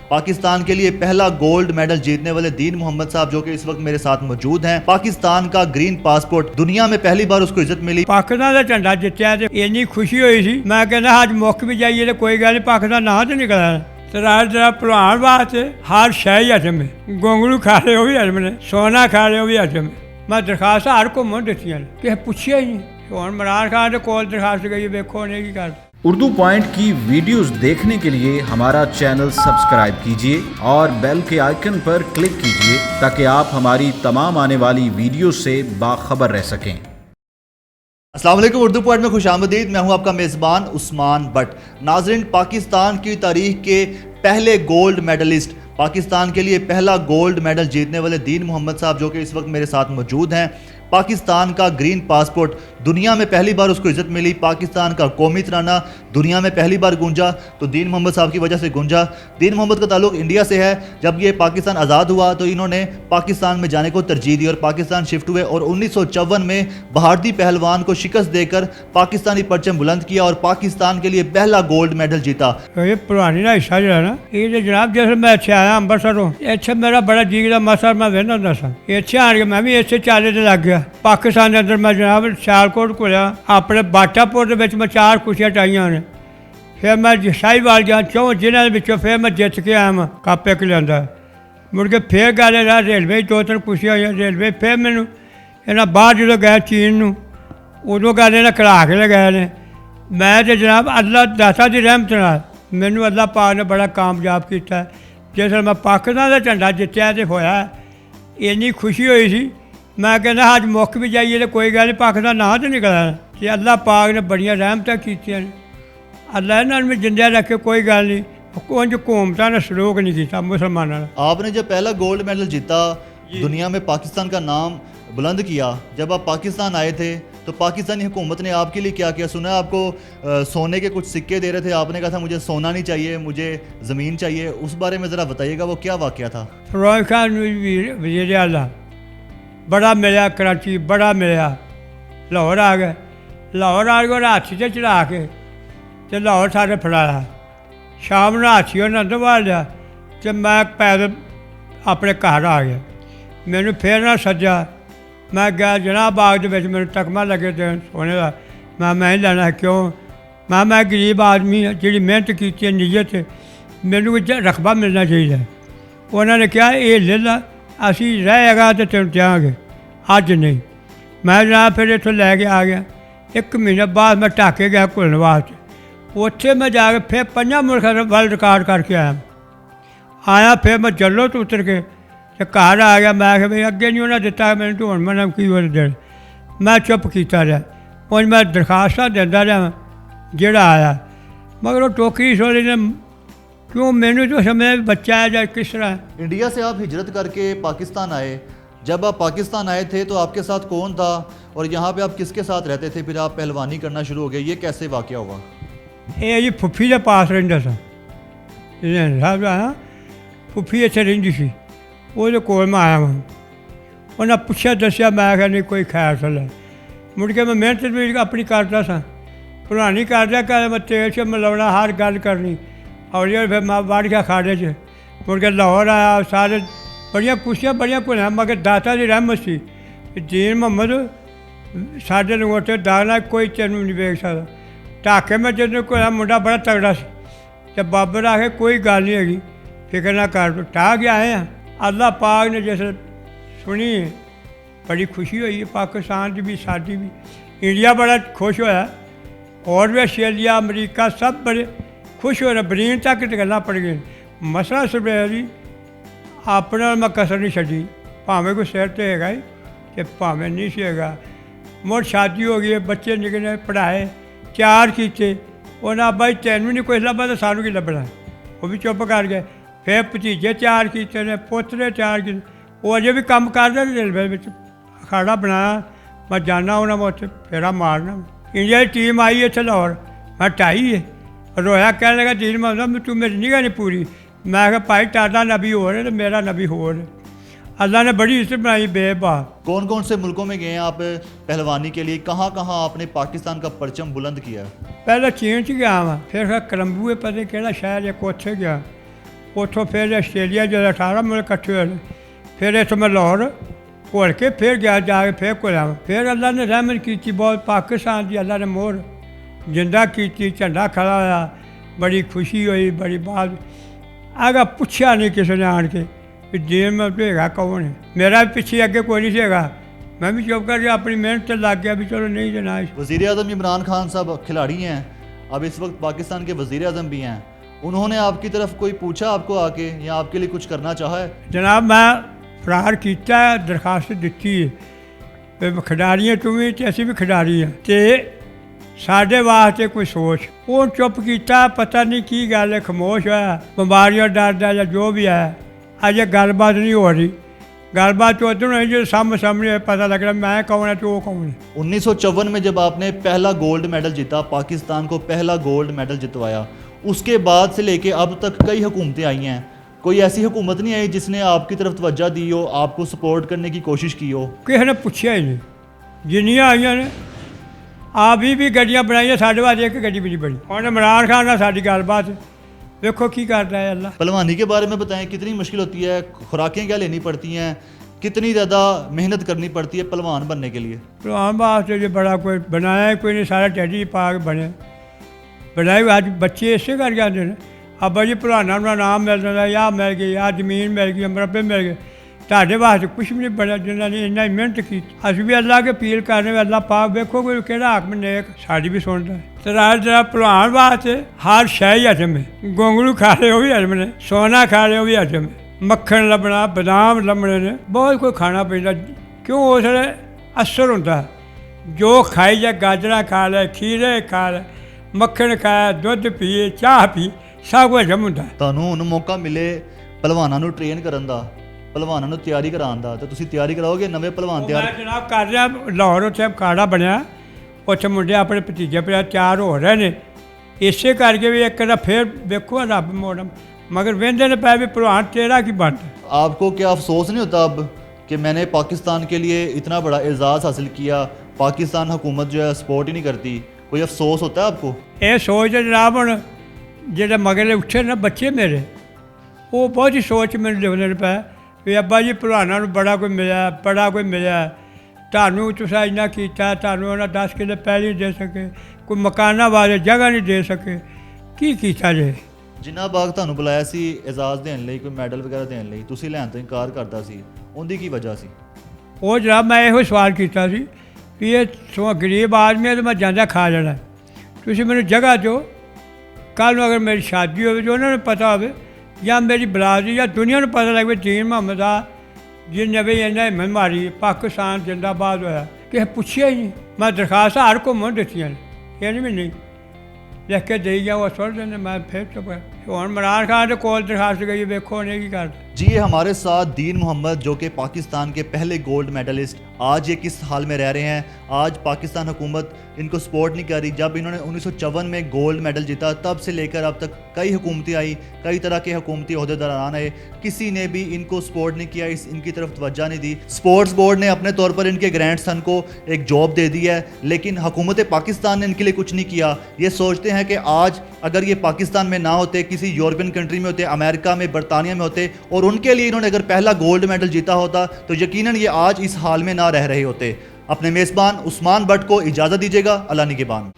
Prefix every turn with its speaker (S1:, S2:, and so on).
S1: پاکستان کے لیے پہلا گولڈ میڈل جیتنے والے دین محمد صاحب جو کہ اس وقت میرے ساتھ موجود ہیں. پاکستان کا گرین پاسپورٹ دنیا میں پہلی بار اس کو عزت ملی.
S2: پاکستان کا جھنڈا جتیا تے اینی خوشی ہوئی سی. میں کہنا اج مک بھی جائیے تو کوئی گل نہیں, پاکستان نہ تو نکلا. تیرا پلوان واسطے ہر شے ہی حجم ہے. گونگلو کھا رہے وہ بھی حجم نے, سونا کھا رہے وہ بھی حجم ہے. میں درخواست ہر قوم دیتی ہیں, کسی پوچھیا ہی نہیں. ہوں عمران خان کے کول درخواست گئی, ویکھو انہیں کی کرتے.
S3: اردو پوائنٹ کی ویڈیوز دیکھنے کے لیے ہمارا چینل سبسکرائب کیجیے اور بیل کے آئیکن پر کلک کیجیے تاکہ آپ ہماری تمام آنے والی ویڈیوز سے باخبر رہ سکیں.
S1: السلام علیکم, اردو پوائنٹ میں خوش آمدید. میں ہوں آپ کا میزبان عثمان بٹ. ناظرین, پاکستان کی تاریخ کے پہلے گولڈ میڈلسٹ, پاکستان کے لیے پہلا گولڈ میڈل جیتنے والے دین محمد صاحب جو کہ اس وقت میرے ساتھ موجود ہیں. پاکستان کا گرین پاسپورٹ دنیا میں پہلی بار اس کو عزت ملی. پاکستان کا قومی ترانہ دنیا میں پہلی بار گونجا تو دین محمد صاحب کی وجہ سے گونجا. دین محمد کا تعلق انڈیا سے ہے. جب یہ پاکستان آزاد ہوا تو انہوں نے پاکستان میں جانے کو ترجیح دی اور پاکستان شفٹ ہوئے اور 1954 میں بھارتی پہلوان کو شکست دے کر پاکستانی پرچم بلند کیا اور پاکستان کے لیے پہلا گولڈ میڈل جیتا.
S2: یہ پرانی نا حصہ جو ہے نا, یہ جناب جیسے میں اتنے آیا امبرسروں, اتنے میرا بڑا جی کا مسئلہ میں وہدا ہوں سا. اتنے آن کے میں بھی اتنے چالے سے لگ گیا. پاکستان کے اندر میں جناب سیالکوٹ کھولیا, اپنے باٹا پور کے میں 4 کرسیاں ٹائیاں نے. پھر میں شاہی وال گیا 4 ضلع کے, پھر میں جیت کے آیا. میں کپ ایک لیا مڑ کے پھر گل رہا ریلوے 2-3 کرسیاں ہوئی ریلوے. پھر مینو یہاں باہر جدو گئے چین ادو گل یہاں کڑا کے لے گئے نے. میں تو جناب اللہ داتا کی رحمت نال مینو اللہ پاک نے بڑا کامیاب کیا. جس میں پاکستان کا جھنڈا جتیا تو ہوا اینی خوشی ہوئی سی. میں کہنا اج مک بھی جائیے تو کوئی گل نہیں, پاکستان نہ تو نکلا. کہ اللہ پاک نے بڑی رحمتیں کی. اللہ انہوں نے جندہ رکھے, کوئی گل نہیں. کچھ حکومتوں نے سلوک نہیں کیا مسلمانوں نے.
S1: آپ نے جب پہلا گولڈ میڈل جیتا, دنیا میں پاکستان کا نام بلند کیا, جب آپ پاکستان آئے تھے تو پاکستانی حکومت نے آپ کے لیے کیا کیا؟ سنا آپ کو سونے کے کچھ سکے دے رہے تھے, آپ نے کہا تھا مجھے سونا نہیں چاہیے, مجھے زمین چاہیے. اس بارے میں ذرا بتائیے گا, وہ کیا واقعہ تھا؟
S2: فیروز خان وزیر اعلیٰ بڑا ملیا, کراچی بڑا ملیا. لاہور آ گئے, لاہور آ کے ہاتھی سے چڑھا کے تو لاہور سارے پھڑایا. شام ਨੂੰ ਹਾਥੀ ਉਹਨਾਂ ਅੰਦਰ ਵਾੜ ਲਿਆ ਅਤੇ ਮੈਂ ਪੈਦਲ ਆਪਣੇ ਘਰ ਆ ਗਿਆ. ਮੈਨੂੰ ਫਿਰ ਨਾ ਸੱਜਾ, ਮੈਂ ਗਿਆ ਜਨਾਬ ਬਾਗ ਦੇ ਵਿੱਚ ਮੈਨੂੰ ਤਕਮਾ ਲੱਗੇ ਦੇਣ ਸੋਨੇ ਦਾ. ਮੈਂ ਹੀ ਲੈਣਾ. ਕਿਉਂ? ਮੈਂ ਗਰੀਬ ਆਦਮੀ ਹਾਂ, ਜਿਹੜੀ ਮਿਹਨਤ ਕੀਤੀ ਹੈ ਨੀਅਤ, ਮੈਨੂੰ ਕੋਈ ਰਕਬਾ ਮਿਲਣਾ ਚਾਹੀਦਾ. ਉਹਨਾਂ ਨੇ ਕਿਹਾ ਇਹ ਲੈ ਲਾ, ਅਸੀਂ ਰਹੇਗਾ ਤਾਂ ਤੈਨੂੰ ਦਿਆਂਗੇ, ਅੱਜ ਨਹੀਂ. ਮੈਂ ਜਨਾਬ ਫਿਰ ਇੱਥੋਂ ਲੈ ਕੇ ਆ ਗਿਆ. 1 ਮਹੀਨੇ ਬਾਅਦ ਮੈਂ ਢਾਕੇ ਗਿਆ ਘੁਲਣ ਵਾਸਤੇ. ਉੱਥੇ ਮੈਂ ਜਾ ਕੇ ਫਿਰ 5 ਮੁਲਕਾਂ ਦਾ ਵਰਲਡ ਰਿਕਾਰਡ ਕਰਕੇ ਆਇਆ. ਫਿਰ ਮੈਂ ਜੱਲੋ ਤੋਂ ਉਤਰ ਕੇ ਅਤੇ ਘਰ ਆ ਗਿਆ. ਮੈਂ ਕਿਹਾ ਵੀ ਅੱਗੇ ਨਹੀਂ ਉਹਨਾਂ ਦਿੱਤਾ ਮੈਨੂੰ, ਤਾਂ ਹੁਣ ਮੈਨੂੰ ਕੀ ਹੋਰ ਦੇਣ. ਮੈਂ ਚੁੱਪ ਕੀਤਾ ਰਿਹਾ. ਹੁਣ ਮੈਂ ਦਰਖਾਸਤਾਂ ਦਿੰਦਾ ਰਿਹਾ ਜਿਹੜਾ ਆਇਆ, ਮਗਰ ਉਹ ਟੋਕਰੀ ਸੋਲੀ ਨੇ کیوں میں نے تو سمجھا بچہ ہے یا کس طرح.
S1: انڈیا سے آپ ہجرت کر کے پاکستان آئے. جب آپ پاکستان آئے تھے تو آپ کے ساتھ کون تھا اور یہاں پہ آپ کس کے ساتھ رہتے تھے؟ پھر آپ پہلوانی کرنا شروع ہو گئے, یہ کیسے واقعہ ہوا؟
S2: یہ جی پھپھی کے پاس رہتا سا. صاحب آیا پھپھی اتنے رہتی سی, وہ کول میں آیا. وہاں انہیں پوچھا دسیا, میں کہ نہیں کوئی خیر صلاح. مڑ کے میں محنت بھی اپنی کرتا سا, پرانی کردا کہ میں تیل سے ملاونا, ہر گل کرنی. اور یہ پھر میں وڑ گیا کھاڑے سے. مڑ کے لاہور آیا, سارے بڑیاں کرسیاں بڑیاں کھولیاں, مگر داتا کی رحمت سی. دین محمد ساڈے لنگوٹے داغنا کوئی تینوں نہیں ویک سکتا. ٹاکے میں جدوں کھویا منڈا بڑا تگڑا سی, تو بابر آ کے کوئی گل نہیں ہے, فکر نہ کر. ٹا کے آئے ہیں. اللہ پاک نے جیسے سنی ہے, بڑی خوشی ہوئی ہے. پاکستان کی بھی, ساری بھی, انڈیا بڑا خوش ہوا, اور بھی آسٹریلیا امریکہ سب بڑے خوش ہو رہے. برین تک گلیں پڑ گئی. مسئلہ صرف ہے جی اپنا میں کسر نہیں چڈی, بھاویں کوئی سر تو ہے ہی کہ بھاویں نہیں سی ہے. مڑ شادی ہو گئی, بچے نکلے, پڑھائے, 4 کیتے. انہیں بھائی تینوں نہیں کوئی لبھا تو سانوں کی لبنا, وہ بھی چپ کر گئے. پھر بھتیجے 4 کیتے نے, پوترے 4 کیتے. وہ اجے بھی کم کرتے ریلوے میں اکھاڑا بنایا. میں جانا ہونا, میں اتنے پھیرا مارنا. انڈیا کی ٹیم آئی ہے اتنے لاہور, میں 2.5 ہے. رویا کہنے لگا دین محمد تو میری نگاہ نہیں پوری. میں کہا بھائی تاڈا نبی ہو رہے تو میرا نبی ہو رہے. اللہ نے بڑی عزت بنائی بے با.
S1: کون کون سے ملکوں میں گئے ہیں آپ پہلوانی کے لیے؟ کہاں کہاں آپ نے پاکستان کا پرچم بلند کیا ہے؟
S2: پہلے چین گیا وا, پھر کلمبو پتہ کہڑا شہر ہے, کوتھے گیا. ਉੱਥੋਂ ਫਿਰ ਆਸਟ੍ਰੇਲੀਆ ਜਦੋਂ 18 ਮੁਲਕ ਇਕੱਠੇ ਹੋਏ ਨੇ, ਫਿਰ ਇੱਥੋਂ ਮੈਂ ਲਾਹੌਰ ਘੁਲ ਕੇ ਫਿਰ ਗਿਆ, ਜਾ ਕੇ ਫਿਰ ਘੁਲਿਆ। ਫਿਰ ਅੱਲਾ ਨੇ ਰਹਿਮਤ ਕੀਤੀ ਬਹੁਤ, ਪਾਕਿਸਤਾਨ ਦੀ ਅੱਲਾ ਨੇ ਮੋਹਰ ਜਿੰਦਾ ਕੀਤੀ, ਝੰਡਾ ਖੜਾ ਹੋਇਆ, ਬੜੀ ਖੁਸ਼ੀ ਹੋਈ, ਬੜੀ ਬਾਤ। ਆਗਾ ਪੁੱਛਿਆ ਨਹੀਂ ਕਿਸੇ ਨੇ ਆਣ ਕੇ ਵੀ ਦੀਨ ਮੈਂ ਹੈਗਾ ਕੌਣ ਹੈ, ਮੇਰਾ ਵੀ ਪਿੱਛੇ ਅੱਗੇ ਕੋਈ ਨਹੀਂ ਸੀ ਹੈਗਾ, मैं भी चुप करके अपनी मेहनत से लग गया भी चलो नहीं जनाब।
S1: वज़ीर आज़म इमरान खान साहब खिलाड़ी हैं, अब इस वक्त पाकिस्तान के वज़ीर आज़म भी हैं, उन्होंने आपकी तरफ कोई पूछा आपको आके या आपके लिए कुछ करना चाहा है?
S2: जनाब मैं फरार किया, दरखास्त दी है, खिडारी है तू भी ते असीं भी खिडारी हैं ते साढ़े वास्ते कोई सोच। वो चुप किया, पता नहीं की गल है, खामोश है, बीमारियों डरदा या जो भी है, अजे गलबात नहीं हो रही। गलबात तो उधर नहीं जो सामने पता लग रहा मैं कौन है तो वो कौन है।
S1: 1954 में जब आपने पहला गोल्ड मेडल जीता, पाकिस्तान को पहला गोल्ड मेडल जितवाया, उसके बाद से लेके अब तक कई हुकूमतें आई हैं, कोई ऐसी हुकूमत नहीं आई जिसने आपकी तरफ तवज्जो दी हो, आपको सपोर्ट करने की कोशिश की हो?
S2: किसी ने पूछा ही नहीं। जिन्नियां आईयां ने आप भी गड्डियां बनाई, साढ़े बाद एक गड्डी भी नहीं बनी। हुण इमरान खान नाल साडी गलबात देखो की करता है अल्लाह।
S1: पहलवानी के बारे में बताएं, कितनी मुश्किल होती है, खुराकें क्या लेनी पड़ती हैं, कितनी ज़्यादा मेहनत करनी पड़ती है पहलवान बनने के लिए?
S2: पहलवान वास्ते जो बड़ा कोई बनाया ही कोई नहीं, सारा टैडी पा के बने बनाए। अज बच्चे इसे कर जाते हैं, अब जी पहलवाना का नाम मिल जाता, या मिल गई, या जमीन मिल गई, मरबे मिल गए, ਤੁਹਾਡੇ ਵਾਸਤੇ ਕੁਛ ਵੀ ਨਹੀਂ ਬਣਿਆ ਜਿਨ੍ਹਾਂ ਨੇ ਇੰਨਾ ਮਿਹਨਤ ਕੀਤੀ। ਅਸੀਂ ਵੀ ਅੱਲਾ ਕੇ ਅਪੀਲ ਕਰਨੇ ਵੀ ਅੱਲਾ ਪਾਕ ਵੇਖੋ ਕੋਈ ਕਿਹੜਾ ਹਾਕਮ ਨੇਕ ਸਾਡੀ ਵੀ ਸੁਣਦਾ। ਤੇ ਰਾਜ ਜਿਹੜਾ ਭਲਵਾਨ ਵਾਸਤੇ ਹਰ ਸ਼ੈ ਹੀ ਹਜਮ ਹੈ, ਗੋਂਗਲੂ ਖਾ ਲਏ ਉਹ ਵੀ ਹਜਮ ਨੇ, ਸੋਨਾ ਖਾ ਲਏ ਉਹ ਵੀ ਹਜਮ ਹੈ, ਮੱਖਣ ਲੱਭਣਾ, ਬਦਾਮ ਲੱਭਣੇ ਨੇ, ਬਹੁਤ ਕੋਈ ਖਾਣਾ ਪੈਂਦਾ। ਕਿਉਂ ਉਸ ਵੇਲੇ ਅਸਰ ਹੁੰਦਾ ਜੋ ਖਾਈ ਜਾ, ਗਾਜਰਾਂ ਖਾ ਲੈ, ਖੀਰੇ ਖਾ ਲੈ, ਮੱਖਣ ਖਾਇਆ, ਦੁੱਧ ਪੀਏ, ਚਾਹ ਪੀ, ਸਭ ਕੁਝ ਹਜਮ ਹੁੰਦਾ।
S1: ਤੁਹਾਨੂੰ ਹੁਣ ਮੌਕਾ ਮਿਲੇ ਪਹਿਲਵਾਨਾਂ ਨੂੰ ਟ੍ਰੇਨ ਕਰਨ ਦਾ, ਪਹਿਲਵਾਨਾਂ ਨੂੰ ਤਿਆਰੀ ਕਰਾਉਣ ਦਾ, ਤਾਂ ਤੁਸੀਂ ਤਿਆਰੀ ਕਰਾਓਗੇ? ਨਵੇਂ ਪਹਿਲਵਾਨ ਤਿਆਰ?
S2: ਮੈਂ ਜਨਾਬ ਕਰ ਰਿਹਾ, ਲਾਹੌਰ ਉੱਥੇ ਅਖਾੜਾ ਬਣਿਆ, ਉੱਥੇ ਮੁੰਡੇ ਆਪਣੇ ਭਤੀਜੇ ਪਿਆ ਤਿਆਰ ਹੋ ਰਹੇ ਨੇ, ਇਸੇ ਕਰਕੇ ਵੀ ਇੱਕ ਦਾ ਫਿਰ ਵੇਖੋ ਰੱਬ ਮੋੜਮ मगर वेंदे ने पै भी प्रधान तेरा की बात है।
S1: आपको क्या अफसोस नहीं होता अब कि मैंने पाकिस्तान के लिए इतना बड़ा एजाज़ हासिल किया, पाकिस्तान हुकूमत जो है सपोर्ट ही नहीं करती? कोई अफसोस होता है आपको?
S2: ये सोच जनाब हम जो मगरले उठे ना बच्चे मेरे, वो बहुत ही सोच मैंने लिखने पै भी अब्बा जी भलवाना बड़ा कोई मिला, बड़ा कोई मिला, ਤੁਹਾਨੂੰ ਤੁਸੀਂ ਇੰਨਾ ਕੀਤਾ, ਤੁਹਾਨੂੰ ਉਹਨਾਂ 10 ਕਿੱਲੇ ਪਹਿਲੀ ਦੇ ਸਕੇ, ਕੋਈ ਮਕਾਨਾਂ ਵਾਲੇ ਜਗ੍ਹਾ ਨਹੀਂ ਦੇ ਸਕੇ, ਕੀ ਕੀਤਾ ਜੇ?
S1: ਜਿਨ੍ਹਾਂ ਬਾਗ ਤੁਹਾਨੂੰ ਬੁਲਾਇਆ ਸੀ ਇਜਾਜ਼ ਦੇਣ ਲਈ, ਕੋਈ ਮੈਡਲ ਵਗੈਰਾ ਦੇਣ ਲਈ, ਤੁਸੀਂ ਲੈਣ ਤੋਂ ਇਨਕਾਰ ਕਰਦਾ ਸੀ, ਉਹਦੀ ਕੀ ਵਜ੍ਹਾ ਸੀ?
S2: ਉਹ ਜਨਾਬ ਮੈਂ ਇਹੋ ਸਵਾਲ ਕੀਤਾ ਸੀ ਵੀ ਇਹ ਸੋ ਗਰੀਬ ਆਦਮੀ ਹੈ ਤਾਂ ਮੈਂ ਜਾਂਦਾ ਖਾ ਲੈਣਾ, ਤੁਸੀਂ ਮੈਨੂੰ ਜਗ੍ਹਾ ਦਿਓ, ਕੱਲ੍ਹ ਨੂੰ ਅਗਰ ਮੇਰੀ ਸ਼ਾਦੀ ਹੋਵੇ ਜੋ ਉਹਨਾਂ ਨੂੰ ਪਤਾ ਹੋਵੇ ਜਾਂ ਮੇਰੀ ਬਰਾਦਰੀ ਜਾਂ ਦੁਨੀਆ ਨੂੰ ਪਤਾ ਲੱਗੇ ਦੀਨ ਮੁਹੰਮਦ ਆ जिन्हें भी इन्हें हिम्मत मारी, पाकिस्तान जिंदाबाद होया, किसी पूछिया ही नहीं। मैं दरखास्त हर घूमन दित्तियां ने, ये भी नहीं लिख के दे गया, वो सुट देने, मैं फिर चुप है। हुण इमरान खान के कोल दरखास्त गई, देखो नहीं की करता।
S1: जी ये हमारे साथ दीन मोहम्मद जो कि पाकिस्तान के पहले गोल्ड मेडलिस्ट, आज ये किस हाल में रह रहे हैं? आज पाकिस्तान हुकूमत इनको सपोर्ट नहीं कर रही। जब इन्होंने 1954 में गोल्ड मेडल जीता तब से लेकर अब तक कई हुकूमतें आई, कई तरह के हुकूमती अहदेदारान आए, किसी ने भी इनको सपोर्ट नहीं किया, इनकी तरफ तवज्जो नहीं दी। स्पोर्ट्स बोर्ड ने अपने तौर पर इनके ग्रैंड सन को एक जॉब दे दी है, लेकिन हुकूमत पाकिस्तान ने इनके लिए कुछ नहीं किया। ये सोचते हैं कि आज अगर ये पाकिस्तान में ना होते, किसी यूरोपियन कंट्री में होते, अमेरिका में, बरतानिया में होते और उनके लिए इन्होंने अगर पहला गोल्ड मेडल जीता होता तो यकीनन ये आज इस हाल में ना रह रहे होते। अपने मेज़बान उस्मान बट को इजाज़त दीजिएगा। अल्लाह निगहबान।